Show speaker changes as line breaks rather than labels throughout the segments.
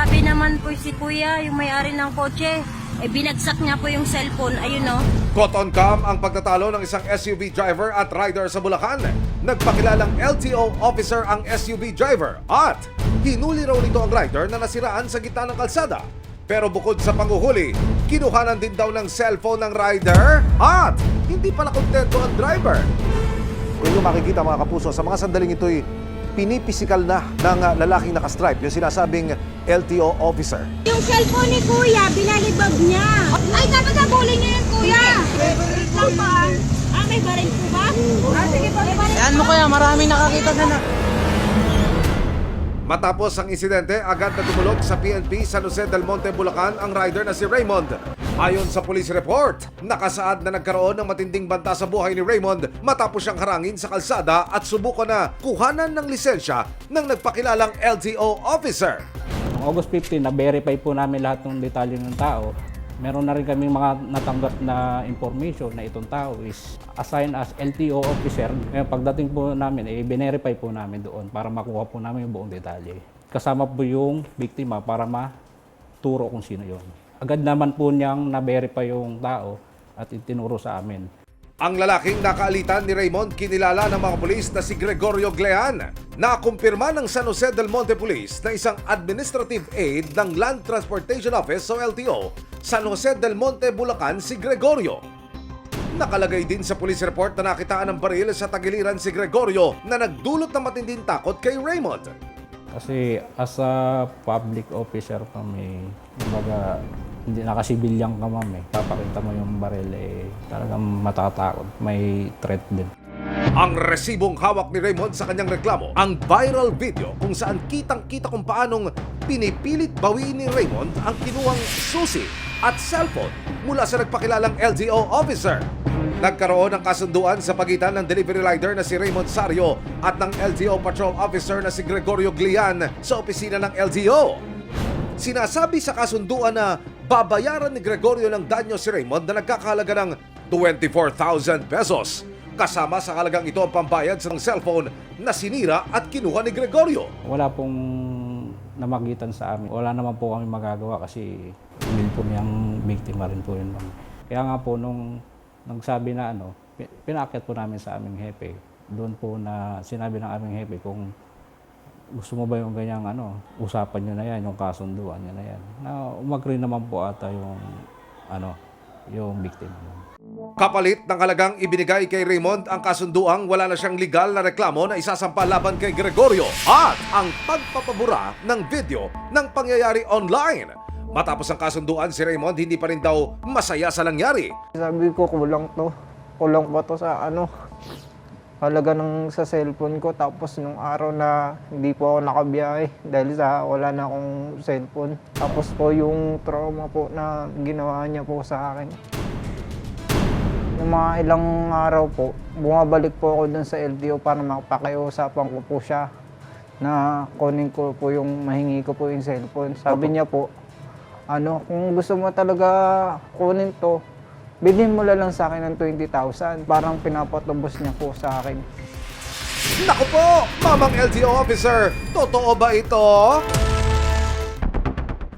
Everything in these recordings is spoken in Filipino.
Grabe naman po si kuya, yung may-ari ng kotse. Binagsak niya po yung cellphone. Ayun o.
Caught on cam ang pagtatalo ng isang SUV driver at rider sa Bulacan. Nagpakilalang LTO officer ang SUV driver at hinuli raw nito ang rider na nasiraan sa gitna ng kalsada. Pero bukod sa panghuhuli, kinuhanan din daw ng cellphone ng rider at hindi pala kontento ang driver. Kung yung makikita mga kapuso, sa mga sandaling ito'y pinipisikal na ng lalaking nakastripe, yung sinasabing LTO officer.
Yung cellphone ni Kuya, binalibag niya. Ay, dapat nabulin niya yung Kuya. Wait lang ba? May baril po ba? Sige po, may baril.
Yan mo kaya, marami nakakita na.
Matapos ang insidente, agad na tumulog sa PNP San Jose del Monte, Bulacan ang rider na si Raymond. Ayon sa police report, nakasaad na nagkaroon ng matinding banta sa buhay ni Raymond matapos siyang harangin sa kalsada at subukan na kuhanan ng lisensya ng nagpakilalang LTO officer.
August 15, na-verify po namin lahat ng detalye ng tao. Meron na rin kami mga natanggap na information na itong tao is assigned as LTO officer. Ngayon, pagdating po namin, i-verify po namin doon para makuha po namin yung buong detalye. Kasama po yung biktima para maturo kung sino yun. Agad naman po niyang na-verify yung tao at itinuro sa amin.
Ang lalaking nakaalitan ni Raymond kinilala ng mga pulis na si Gregorio Glean. Nakumpirma ng San Jose del Monte Police na isang administrative aide ng Land Transportation Office o LTO, San Jose del Monte, Bulacan si Gregorio. Nakalagay din sa police report na nakitaan ng baril sa tagiliran si Gregorio na nagdulot ng matinding takot kay Raymond.
Kasi as a public officer kami, kumbaga, hindi nakasibilyang ka ma'am eh. Papakita mo yung baril talagang matatakot. May threat din.
Ang resibong hawak ni Raymond sa kanyang reklamo, ang viral video kung saan kitang-kita kung paanong pinipilit bawiin ni Raymond ang kinuhang susi at cellphone mula sa nagpakilalang LTO officer. Nagkaroon ng kasunduan sa pagitan ng delivery rider na si Raymond Sario at ng LTO patrol officer na si Gregorio Glian sa opisina ng LTO. Sinasabi sa kasunduan na babayaran ni Gregorio ng danyo si Raymond na nagkakahalaga ng 24,000 pesos. Kasama sa halagang ito ang pambayad sa cellphone na sinira at kinuha ni Gregorio.
Wala pong namagitan sa amin. Wala naman po kami magagawa kasi email po niyang biktima rin po yun. Kaya nga po nung nagsabi na pinaakyat po namin sa aming hepe. Doon po na sinabi ng aming hepe kung gusto mo ba yung ganyang usapan nyo na yan, yung kasunduan nyo na yan. Na umagri naman po ata yung biktima.
Kapalit ng halagang ibinigay kay Raymond ang kasunduang wala na siyang legal na reklamo na isasampa laban kay Gregorio at ang pagpapabura ng video ng pangyayari online. Matapos ang kasunduan, si Raymond hindi pa rin daw masaya sa nangyari.
Sabi ko, kulang pa to sa halaga ng sa cellphone ko. Tapos nung araw na hindi po ako nakabiyahe dahil sa wala na akong cellphone. Tapos po yung trauma po na ginawa niya po sa akin. Yung mga ilang araw po, bumabalik po ako dun sa LTO para mapakiusapan ko po siya na kunin ko po yung mahingi ko po yung cellphone. Sabi niya po, kung gusto mo talaga kunin to, bilhin mo lang sa akin ng 20,000. Parang pinapatubos niya po sa akin.
Naku po, mamang LTO officer, totoo ba ito?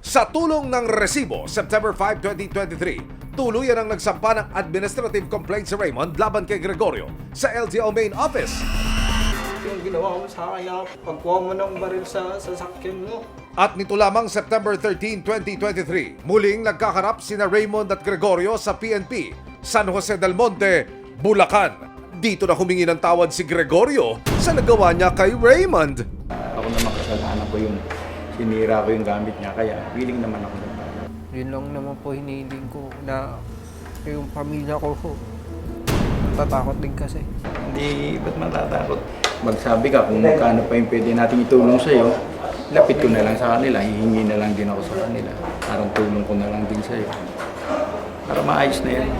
Sa tulong ng resibo, September 5, 2023, tuluyan ang nagsampa ng administrative complaint si Raymond laban kay Gregorio sa LTO main office.
Yung ginawa mo sa akin, pagkuha mo ng baril sa sasakyan mo.
At nito lamang September 13, 2023, muling nagkaharap sina Raymond at Gregorio sa PNP, San Jose del Monte, Bulacan. Dito na humingi ng tawad si Gregorio sa nagawa niya kay Raymond.
Ako naman kasalanan ko yung sinira ko yung gamit niya, kaya willing naman ako na.
Yun lang naman po hinihiling ko na yung pamilya ko po. Natatakot din kasi.
Hindi, ba't matatakot? Magsabi ka kung magkano pa yung pwede natin itulong sa'yo, lapit ko na lang sa kanila, hihingi na lang din ako sa kanila. Parang tulong ko na lang din sa'yo. Para maayos na yan.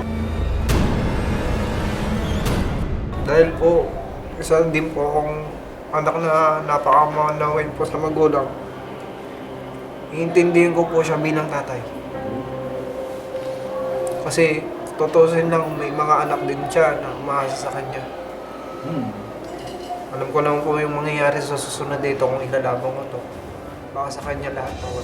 Dahil po, isa din po akong anak na napakamanawin po sa magulang. Iintindihin ko po siya bilang tatay. Kasi tutusin lang, may mga anak din siya na umaasa sa kanya. Alam ko naman po yung mangyayari sa susunod dito kung ilalaban ko to. Baka sa kanya lahat po.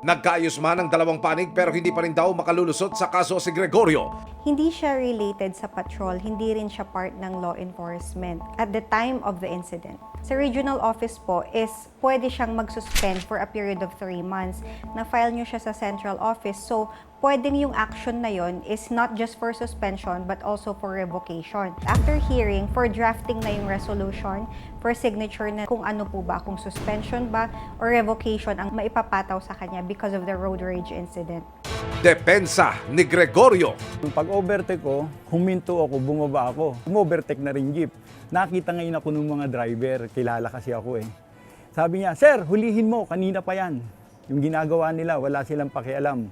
Nagkaayos man ang dalawang panig pero hindi pa rin daw makalulusot sa kaso si Gregorio.
Hindi siya related sa patrol, hindi rin siya part ng law enforcement at the time of the incident. Sa regional office po is pwede siyang mag-suspend for a period of 3 months. Na-file nyo siya sa central office, so pwedeng yung action na yon is not just for suspension but also for revocation. After hearing, for drafting na yung resolution, for signature na kung ano po ba, kung suspension ba or revocation ang maipapataw sa kanya because of the road rage incident.
Depensa ni Gregorio.
Pag overtake ko, huminto ako, bumaba ako. Umovertake na rin jeep. Nakita ngayon ako ng mga driver, kilala kasi ako eh. Sabi niya, "Sir, hulihin mo, kanina pa yan." Yung ginagawa nila, wala silang pakialam.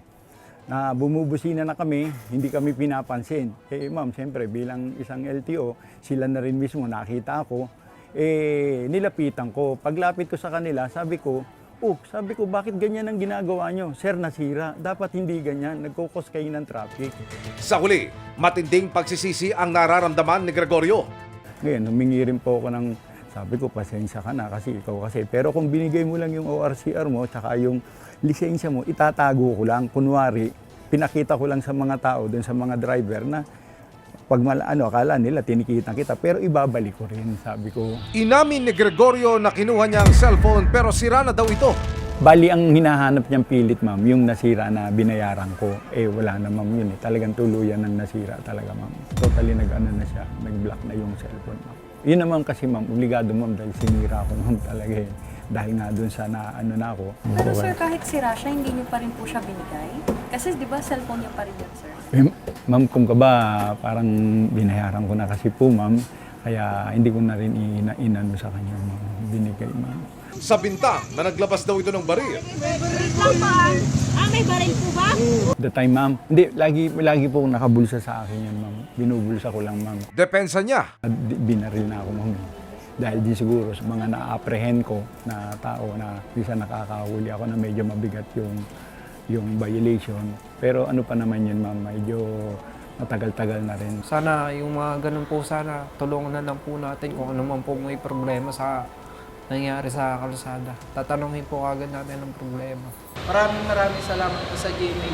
Na bumubusina na kami, hindi kami pinapansin. Ma'am, siyempre bilang isang LTO, sila na rin mismo nakita ako, nilapitan ko. Paglapit ko sa kanila, sabi ko, bakit ganyan ang ginagawa nyo? Sir, nasira. Dapat hindi ganyan. Nagkukos kayo ng traffic.
Sa huli, matinding pagsisisi ang nararamdaman ni Gregorio.
Ngayon, humingi rin po ako ng, sabi ko, pasensya ka na kasi ikaw kasi. Pero kung binigay mo lang yung ORCR mo, tsaka yung lisensya mo, itatago ko lang. Kunwari, pinakita ko lang sa mga tao, dun sa mga driver na pag akala nila tinikitan kita, pero ibabalik ko rin, sabi ko.
Inamin ni Gregorio na kinuha niya ang cellphone pero sira na daw ito.
Bali, ang hinahanap niyang pilit, ma'am, yung nasira na binayaran ko. Wala na, ma'am, yun eh. Talagang tuluyan ng nasira talaga, ma'am. Totally na siya, nag-block na yung cellphone, ma'am. Yun naman kasi, ma'am, obligado, ma'am, dahil sinira ko, ma'am, talaga eh. Dahil nga dun sa na ako.
Pero sir, kahit sira siya, hindi niyo pa rin po siya binigay? Kasi di ba cellphone niya pa rin yun, sir?
Ma'am, kung ka ba, parang binayaran ko na kasi po, ma'am. Kaya hindi ko na rin inano sa kanya, ma'am. Binigay, ma'am.
Sa bintang na naglabas daw ito ng baril.
Wait lang pa. May baril po ba?
The time, ma'am. Hindi, lagi po nakabulsa sa akin yan, ma'am. Binubulsa ko lang, ma'am.
Depensa niya.
Binaril na ako, ma'am. Dahil din siguro sa mga na-apprehend ko na tao na bisa nakakahuli ako na medyo mabigat yung violation. Pero ano pa naman yun, ma'am, medyo matagal-tagal na rin.
Sana yung mga ganun po, sana tulungan na lang po natin kung ano man po may problema sa nangyari sa kalsada. Tatanungin po agad natin ang problema. Maraming salamat po sa GMA.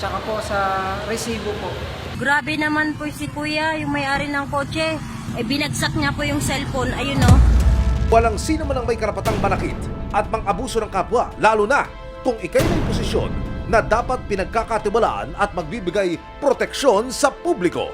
Tsaka po sa resibo po.
Grabe naman po si kuya, yung may-ari ng kotse. Binagsak niya po yung cellphone, ayun o.
Walang sino man ang may karapatang manakit at mang-abuso ng kapwa, lalo na kung ikay may posisyon na dapat pinagkakatiwalaan at magbibigay proteksyon sa publiko.